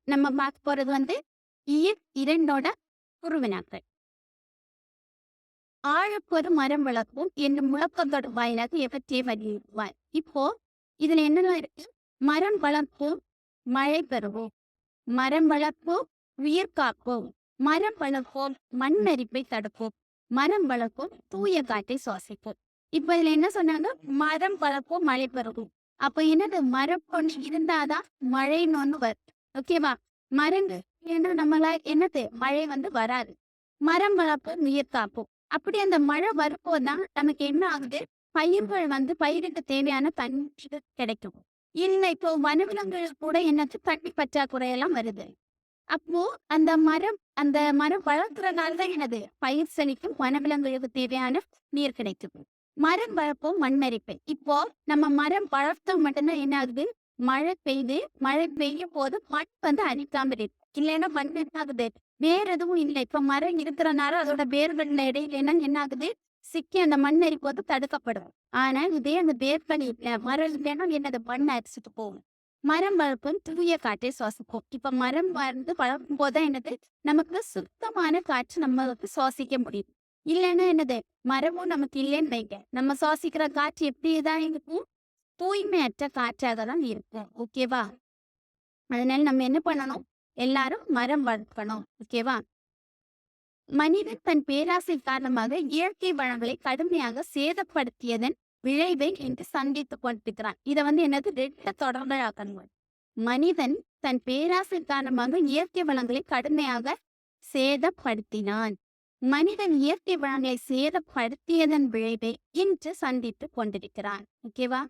நம்ம பார்க்க போறது இயற் 2ஓட குறுவினாக்கள். "ஆழப்பொரு மரம் வளர்ப்போம்" என்னும் முழக்கத்தோட வாயிலாக எவற்றை வலியுறுத்துவார்? இப்போ இதுல என்னெல்லாம் இருக்கு? மரம் வளர்ப்போம், மழை பெறுவோம். மரம் வளர்ப்போம், உயிர் காப்போம். மரம் வளர்ப்போம், மண் அரிப்பை தடுப்போம். மரம் வளர்ப்போம், தூய காற்றை சுவாசிப்போம். இப்ப இதுல என்ன சொன்னாங்க? மரம் வளர்ப்போம், மழை பெறுவோம். அப்ப என்னது? மரம் ஒண்ணு இருந்தாதான் மழைன்னு ஒண்ணு வரும். ஓகேவா? மரங்கள் ஏன்னா நம்மளால என்னது? மழை வராது. மரம் வளர்ப்போம், உயிர் காப்போம். அப்படி அந்த மழை வரும்போதுதான் நமக்கு என்ன ஆகுது? பயிர்கள் பயிருக்கு தேவையான தண்ணீர் கிடைக்கும். இல்ல இப்போ வனவிலங்குகள் கூட என்னது? தண்ணி பற்றாக்குறை எல்லாம் வருது. அப்போ அந்த மரம் வளர்க்கறனால தான் என்னது? பயிர் செழிக்கும், வனவிலங்குகளுக்கு தேவையான நீர் கிடைக்கும். மரம் வளர்ப்போம், மண்ணரிப்பை. இப்போ நம்ம மரம் வளர்த்தா மட்டும்தான் என்ன ஆகுது? மழை பெய்யும் போது மண் அரிக்காம இருக்கு. இல்லைன்னா மண் என்ன ஆகுது? வேற எதுவும் இல்லை. இப்ப மரம் இருக்கிறனால அதோட வேர்கள்ல இடையில என்ன ஆகுது? சிக்கி அந்த மண் அரிப்பு தடுக்கப்படும். ஆனா இதே அந்த வேர்கள் இல்ல, மரம் இல்லைன்னா என்னது? மண் அரிச்சிட்டு போகும். மரம் வளர்ப்போம், தூய காற்றை சுவாசிப்போம். இப்ப மரம் வளர்க்கும் போதுதான் என்னது? நமக்கு சுத்தமான காற்று நம்மளுக்கு சுவாசிக்க முடியும். இல்லைன்னா என்னது? மரமும் நமக்கு இல்லைன்னு வைங்க. நம்ம சுவாசிக்கிற காற்று எப்படிதான் இருக்கும்? தூய்மையற்ற காற்றாக தான் இருக்கும். ஓகேவா? அதனால நம்ம என்ன பண்ணணும்? எல்லாரும் மரம் வளர்க்கணும். ஓகேவா? மனிதன் தன் பேராசை காரணமாக இயற்கை வளங்களை கடுமையாக சேதப்படுத்தியதன் விளைவை இன்று சந்தித்துக் கொண்டிருக்கிறான். இதை என்னது? 2 தொடர்களாக்கணும். மனிதன் தன் பேராசை காரணமாக இயற்கை வளங்களை கடுமையாக சேதப்படுத்தினான். மனிதன் இயற்கை வளங்களை சேதப்படுத்தியதன் விளைவை இன்று சந்தித்துக் கொண்டிருக்கிறான். ஓகேவா?